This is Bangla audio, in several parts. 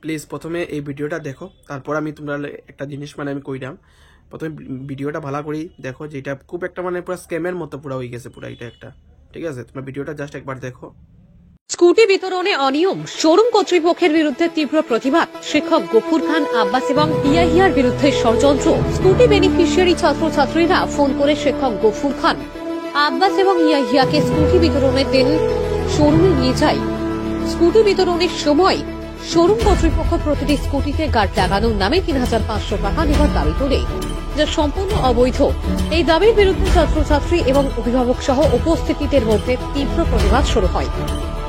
প্লিজ প্রথমে এই ভিডিওটা দেখো, তারপর আমি তোমরা একটা জিনিস আমি কইরাম। প্রথমে ভিডিওটা ভালো করে দেখো, যেটা খুব একটা পুরো স্ক্যামের মতো পুরো হয়ে গেছে পুরো এটা একটা। ঠিক আছে, তোমরা ভিডিওটা জাস্ট একবার দেখো। স্কুটি বিতরণে অনিয়ম, শোরুম কর্তৃপক্ষের বিরুদ্ধে তীব্র প্রতিবাদ। শিক্ষক গফুর খান আব্বাস এবং ইয়াহিয়ার বিরুদ্ধে ষড়যন্ত্র। স্কুটি বেনিফিশিয়ারি ছাত্রছাত্রীরা ফোন করে শিক্ষক গফুর খান আব্বাস এবং ইয়াহিয়াকে স্কুটি বিতরণের দিন শোরুমে নিয়ে যায়। স্কুটি বিতরণের সময় শোরুম কর্তৃপক্ষ প্রতিটি স্কুটিতে গার্ড লাগানোর নামে ৩৫০০ টাকা নেওয়ার দাবি তোলে, যা সম্পূর্ণ অবৈধ। এই দাবির বিরুদ্ধে ছাত্রছাত্রী এবং অভিভাবক সহ উপস্থিতিদের মধ্যে তীব্র প্রতিবাদ শুরু হয়।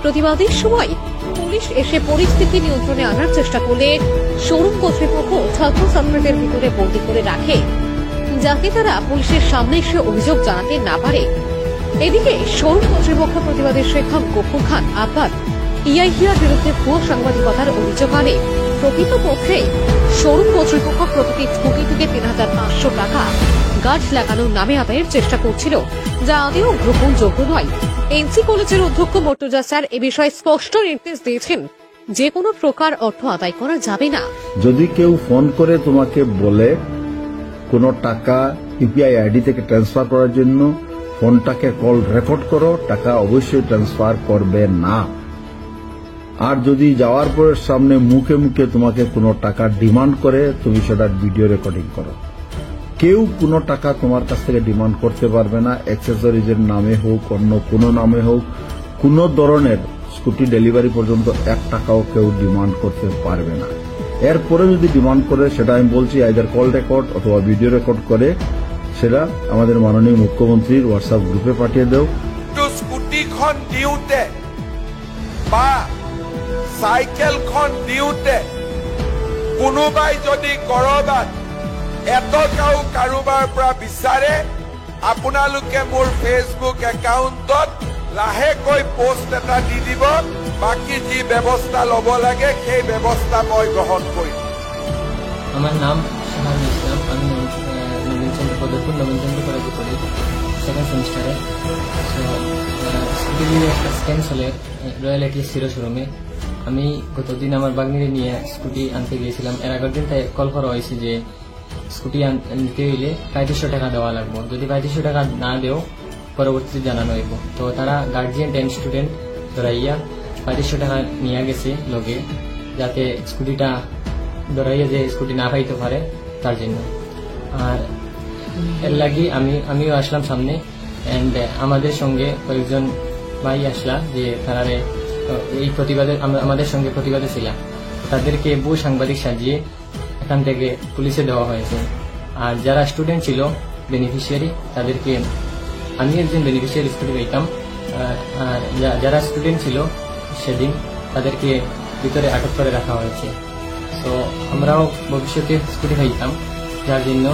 প্রতিবাদের সময় পুলিশ এসে পরিস্থিতি নিয়ন্ত্রণে আনার চেষ্টা করলে শোরুম কর্তৃপক্ষ ছাত্রছাত্রীদের ভিতরে বন্দী করে রাখে, যাতে তারা পুলিশের সামনে এসে অভিযোগ জানাতে না পারে। এদিকে শোরুম কর্তৃপক্ষ প্রতিবাদের শিক্ষক গফুর খান আব্বাস ইয়াহিয়ার বিরুদ্ধে ভুয়ো সাংবাদিকতার অভিযোগ আনে। প্রকৃতপক্ষে শোরুম কর্তৃপক্ষ প্রতিটি স্কুটি থেকে ৩৫০০ টাকা গার্ড লাগানোর নামে আদায়ের চেষ্টা করছিল, যা আদেও গ্রহণযোগ্য নয়। এনসি কলেজের অধ্যক্ষ মর্তুজা স্যার এ বিষয়ে স্পষ্ট নির্দেশ দিয়েছেন, যে কোনো প্রকার অর্থ আদায় করা যাবে না। যদি কেউ ফোন করে তোমাকে বলে কোনো টাকা ইউপিআই আইডি থেকে ট্রান্সফার করার জন্য, ফোনটাকে কল রেকর্ড করো, টাকা অবশ্যই ট্রান্সফার করবে না। আর যদি যাওয়ার পরে সামনে মুখে মুখে তোমাকে কোনো টাকা ডিমান্ড করে, তুমি সেটা ভিডিও রেকর্ডিং করো। কেউ কোনো টাকা তোমার কাছ থেকে ডিমান্ড করতে পারবে না, অ্যাক্সেসরিজের নামে হোক, অন্য কোনো নামে হোক, কোনো ধরনের স্কুটি ডেলিভারি পর্যন্ত 1 টাকাও কেউ ডিমান্ড করতে পারবে না। এরপরে যদি ডিমান্ড করে, সেটা আমি বলছি আইদার কল রেকর্ড অথবা ভিডিও রেকর্ড করে সেটা আমাদের মাননীয় মুখ্যমন্ত্রীর হোয়াটসঅ্যাপ গ্রুপে পাঠিয়ে দেও। স্কুটিখন দিওতে বা চাইকেলখন দিওতে কোনোবাই যদি কৰবাত এটকাও কাৰোবাৰ পৰা বিচাৰে, আপোনালোকে মোৰ ফেচবুক একাউণ্টত লাহেকৈ পোষ্ট এটা দি দিব। বাকি যি ব্যৱস্থা ল'ব লাগে সেই ব্যৱস্থা মই গ্ৰহণ কৰিম। আমার নাম শাহানুল ইসলাম, আমি নবীনচন্দ্র পদপুর নবীনচন্দ্র কলেজে পড়ি, সেকেন্ড সেমিস্টারে। স্কুটি নিয়ে একটা স্ক্যাম চলে রয়্যাল এটিএস হিরো শোরুমে। আমি গতদিন আমার বাগনিরে নিয়ে স্কুটি আনতে গিয়েছিলাম। এর আগের দিন তাই কল করা হয়েছে যে স্কুটি আনতে হইলে ৩৫০০ টাকা দেওয়া লাগবে, যদি ৩৫০০ টাকা না দেও পরবর্তীতে জানানো হইব। তো তারা গার্জিয়ান এন্ড স্টুডেন্ট ধরাইয়া ৩৫০০ টাকা নিয়ে গেছে লগে, যাতে স্কুটিটা ধরাইয়া যে স্কুটি না পাইতে পারে তার জন্য। আর এর লাগি আমিও আসলাম সামনে, এন্ড আমাদের সঙ্গে কয়েকজন ভাই আসলা যে তারা এই প্রতিবাদে আমাদের সঙ্গে প্রতিবাদে ছিলাম। তাদেরকে বহু সাংবাদিক সাজিয়ে এখান থেকে পুলিশে দেওয়া হয়েছে। আর যারা স্টুডেন্ট ছিল বেনিফিশিয়ারি, তাদেরকে আমি একজন বেনিফিশিয়ারি স্কুটি পাইতাম। আর যারা স্টুডেন্ট ছিল সেদিন তাদেরকে ভিতরে আটক করে রাখা হয়েছে। তো আমরাও ভবিষ্যতে স্কুটি পাইতাম, যার জন্য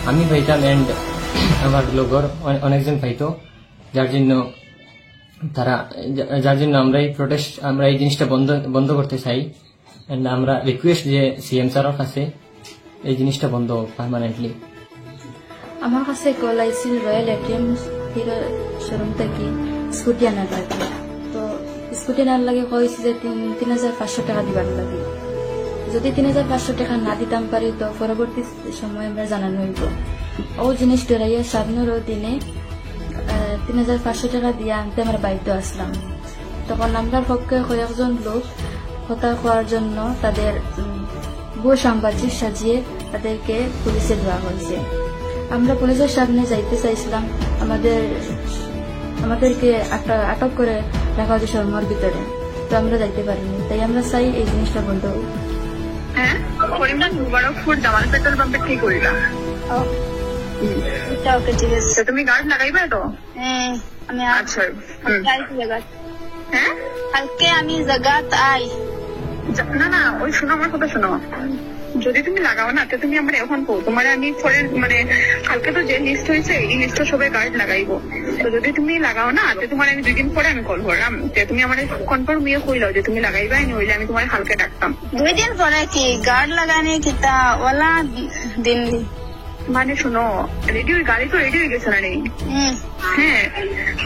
আমি পাইতাম এন্ড আমার লগর অনেকজন পাইতো, যার জন্য আমরা এই জিনিসটা বন্ধ করতে চাই। এন্ড আমরা রিকোয়েস্ট যে সিএম স্যারের কাছে এই জিনিসটা বন্ধ হোক পার্মানেন্টলি। আমার কাছে কল আইছিল রয়্যাল এটিএস হিরো শোরুম থেকে স্কুটি আনার লাগে। তো স্কুটি আনার লাগে কইছে যে ৩৫০০ টাকা দিবার লাগে। যদি ৩৫০০ টাকা না দিতাম পারি তো পরবর্তী সময় আমরা জানানো হইব। ও জিনিস ডরাইয়া ৭ দিনে ৩৫০০ টাকা দিয়ে আনতে আমরা বাধ্য আসলাম। তখন আমরা পক্ষে কয়েকজন লোক কথা খাওয়ার জন্য তাদের ভুয়ো সাংবাদিক সাজিয়ে তাদেরকে পুলিশে দেওয়া হয়েছে। আমরা পুলিশের সামনে যাইতে চাইছিলাম, আমাদেরকে আটক করে রাখা হয়েছে শোরুমের ভিতরে। তো আমরা যাইতে পারিনি, তাই আমরা চাই এই জিনিসটা বন্ধ হোক। হ্যাঁ, মুবারকপুর জামাল পেট্রোল পাম্পে কি করিলাম? ওকে, ঠিক আছে। তুমি গার্ড লাগাইবে তো? হ্যাঁ, আমি আচ্ছা। হ্যাঁ, কালকে আমি জায়গাত আই। না ওই শোনো, আমার কথা শোনো। যদি তুমি লাগাও না তো তুমি আমরা এখন তোমার আমি কালকে তো যে লিস্ট হয়েছে এই লিস্ট সবাই গার্ড লাগাইবো। তো যদি তুমি লাগাও না তো তোমার আমি 2 দিন পরে আমি কল করলাম যে তুমি আমার কনফার্ম ইয়ে কইলাও যে তুমি লাগাইবা, নইলে আমি তোমার হালকা ডাকতাম। 2 দিন পরে কি গার্ড লাগানে কিতা ওলা দিন? মানে শোনো, গাড়ি তো রেডি হয়ে গেছে না? হ্যাঁ,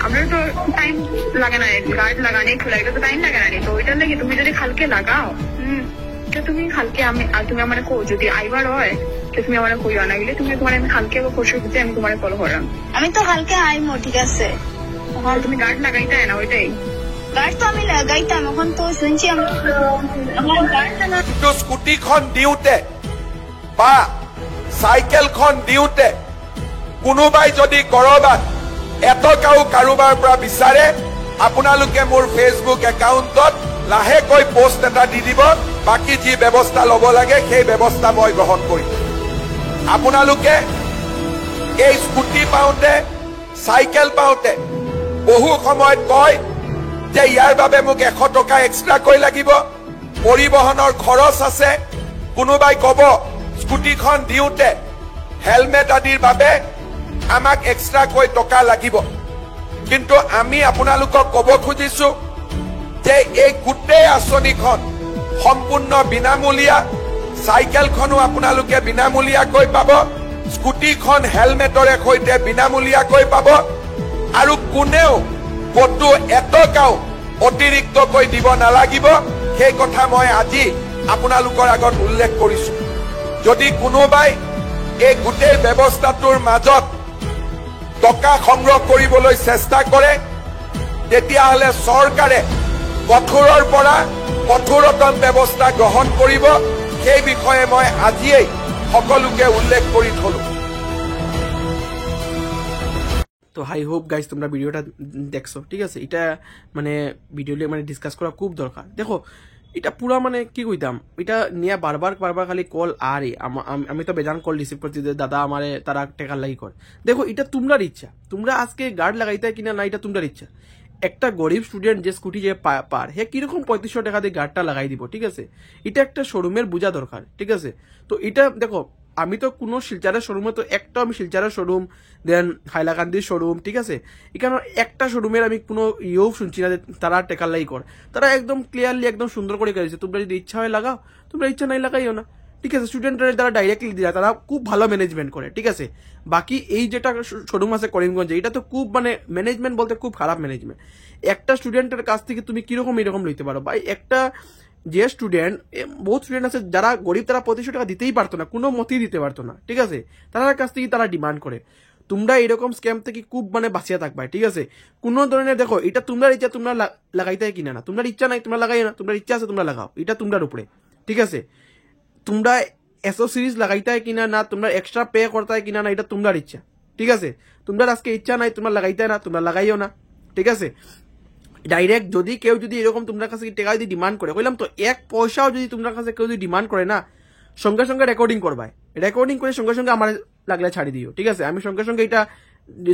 আমরা তো টাইম লাগে না গার্ড লাগানে, খোলা তো টাইম লাগে না। তো ওইটার লাগে তুমি যদি কালকে লাগাও তুমি কালকে তুমি আমার কো যদি আইবার হয় তো তুমি আমার কইও না গেলে তুমি তোমার আমি কালকে পরশু দিতে আমি তোমার কল করাম। আমি তো কালকে আইমো, ঠিক আছে? তুমি গার্ড লাগাইতে না ওইটাই গাড়ি তো আমি লাগাইতাম, এখন তো শুনছি আমার গাড়ি না। কিন্তু স্কুটিখন দিওঁতে বা চাইকেলখন দিওঁতে কোনোবাই যদি কৰবাত এটকাও কাৰোবাৰ পৰা বিচাৰে, আপোনালোকে মোৰ ফেচবুক একাউণ্টত লাহেকৈ পোষ্ট এটা দি দিব, বাকী যি ব্যৱস্থা ল'ব লাগে সেই ব্যৱস্থা মই গ্ৰহণ কৰিম। আপোনালোকে এই স্কুটি পাওঁতে চাইকেল পাওঁতে বহু সময়ত কয় যে ইয়াৰ বাবে মোক 100 টকা এক্সট্ৰাকৈ লাগিব, পৰিবহনৰ খৰচ আছে। কোনোবাই ক'ব স্কুটিখন দিওঁতে হেলমেট আদিৰ বাবে আমাক এক্সট্ৰাকৈ টকা লাগিব। কিন্তু আমি আপোনালোকক ক'ব খুজিছো যে এই গোটেই আঁচনিখন সম্পূৰ্ণ বিনামূলীয়া। চাইকেলখনো আপোনালোকে বিনামূলীয়াকৈ পাব, স্কুটিখন হেলমেটৰে সৈতে বিনামূলীয়াকৈ পাব, আৰু কোনেও ক'তো এটকাও অতিৰিক্তকৈ দিব নালাগিব। সেই কথা মই আজি আপোনালোকৰ আগত উল্লেখ কৰিছো। যদি কোনোবাই এই গোটেই ব্যৱস্থাটোৰ মাজত টকা সংগ্ৰহ কৰিবলৈ চেষ্টা কৰে, তেতিয়াহ'লে চৰকাৰে কঠোৰৰ পৰা কঠোৰতম ব্যৱস্থা গ্ৰহণ কৰিব। সেই বিষয়ে মই আজিয়েই সকলোকে উল্লেখ কৰি থলো। তো আই হোপ গাইজ তোমরা ভিডিওটা দেখছো, ঠিক আছে? এটা মানে ভিডিওলে মানে ডিসকাস করা খুব দরকার। দেখো এটা পুরা মানে কি কইতাম, এটা নিয়ে বারবার খালি কল আরে আমি তো বেজান কল রিসিভ করছি যে দাদা আমারে তারা টেকার লাগি কর। দেখো এটা তোমরার ইচ্ছা, তোমরা আজকে গার্ড লাগাইতে কিনা না এটা তোমরার ইচ্ছা। একটা গরিব স্টুডেন্ট যে স্কুটি যে পার হে কিরকম 3500 টাকা দিয়ে গার্ডটা লাগাই দিব, ঠিক আছে? এটা একটা শোরুমের বোঝা দরকার, ঠিক আছে? তো এটা দেখো আমি তো কোনো শিলচারের শোরুমে তো একটা আমি শিলচারের শোরুম দেন হাইলাকান্দির শোরুম, ঠিক আছে? এখানে একটা শোরুমের আমি কোনো ইয়েও শুনছি না যে তারা টেকার লাই কর। তারা একদম ক্লিয়ারলি একদম সুন্দর করে করেছে, তোমরা যদি ইচ্ছা হয় লাগাও, তোমরা ইচ্ছা নাই লাগাইও না, ঠিক আছে? স্টুডেন্টরা তারা ডাইরেক্টলি দেয়, তারা খুব ভালো ম্যানেজমেন্ট করে, ঠিক আছে? বাকি এই যেটা শোরুম আছে করিমগঞ্জে, এটা তো খুব মানে ম্যানেজমেন্ট বলতে খুব খারাপ ম্যানেজমেন্ট। একটা স্টুডেন্টের কাছ থেকে তুমি কিরকম এরকম লইতে পারো ভাই? একটা যে স্টুডেন্ট, বহুত স্টুডেন্ট আছে যারা গরিব, তারা 2500 টাকা দিতেই পারতো না, কোনো মতেই দিতে পারতো না, ঠিক আছে? তার কাছ থেকে তারা ডিমান্ড করে। তোমরা এরকম স্ক্যাম থেকে খুব মানে বাঁচিয়ে থাকবা, ঠিক আছে? কোনো ধরনের দেখো এটা তোমরা ইচ্ছা, তোমরা লাগাইতে কিনা না, তোমরা ইচ্ছা নাই তোমরা লাগাইও না, তোমরা ইচ্ছা আছে তোমরা লাগাও, এটা তোমরার উপরে, ঠিক আছে? তোমরা অ্যাসেসরিজ লাগাইতে কিনা না, তোমরা এক্সট্রা পে করতে কিনা না, এটা তোমরার ইচ্ছা, ঠিক আছে? তোমরা আজকে ইচ্ছা নাই তোমরা লাগাইতে না, তোমরা লাগাইও না, ঠিক আছে? ডাইরেক্ট যদি কেউ যদি এরকম তোমার কাছে টাকা যদি ডিমান্ড করে, কইলাম তো 1 পয়সাও যদি তোমার কাছে কেউ যদি ডিমান্ড করে না, সঙ্গে সঙ্গে রেকর্ডিং করবাই, রেকর্ডিং করে সঙ্গে সঙ্গে আমার লাগলে ছাড়ি দিও, ঠিক আছে? আমি সঙ্গে সঙ্গে এটা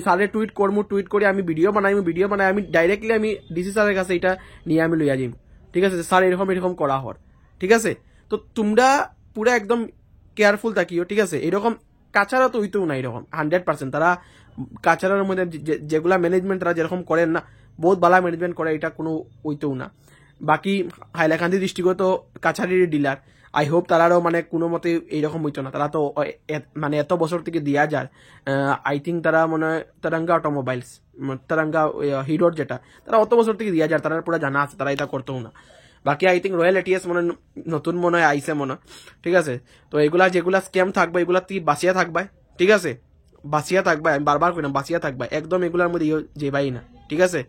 স্যারে টুইট করবো, টুইট করে আমি ভিডিও বানাই, আমি ডাইরেক্টলি আমি ডিসি স্যারের কাছে এটা নিয়ে আমি লইয়া যাই, ঠিক আছে? স্যার এরকম করা হর, ঠিক আছে? তো তোমরা পুরো একদম কেয়ারফুল থাকিও, ঠিক আছে? এরকম কাছাড়া তো হইতেও না এরকম 100%। তারা কাছাড়ার মধ্যে যেগুলা ম্যানেজমেন্ট তারা যেরকম করেন না, বহুত ভালো ম্যানেজমেন্ট করে, এটা কোনো হইতেও না। বাকি হাইলাকান্দি ডিস্ট্রিক্টও তো কাছাড়ির ডিলার, আই হোপ তারারও মানে কোনো মতে এইরকম হইতো না। তারা তো মানে এত বছর থেকে দিয়া যায়, আই থিঙ্ক তারা মনে হয় তারাঙ্গা অটোমোবাইলস, তারাঙ্গা হিরোর যেটা, তারা অত বছর থেকে দিয়া যায়, তারা পুরো জানা আছে, তারা এটা করতেও না। বাকি আই থিঙ্ক রয়্যাল এটিএস মনে নতুন মনে হয় আইসে মনে, ঠিক আছে? তো এগুলা যেগুলা স্ক্যাম থাকবে এগুলা তুই বাঁচিয়া থাকবে, ঠিক আছে? বাঁচিয়া থাকবে, আমি বারবার কইলাম বাঁচিয়া থাকবে, একদম এগুলার মধ্যে যে ভাই না, ঠিক আছে?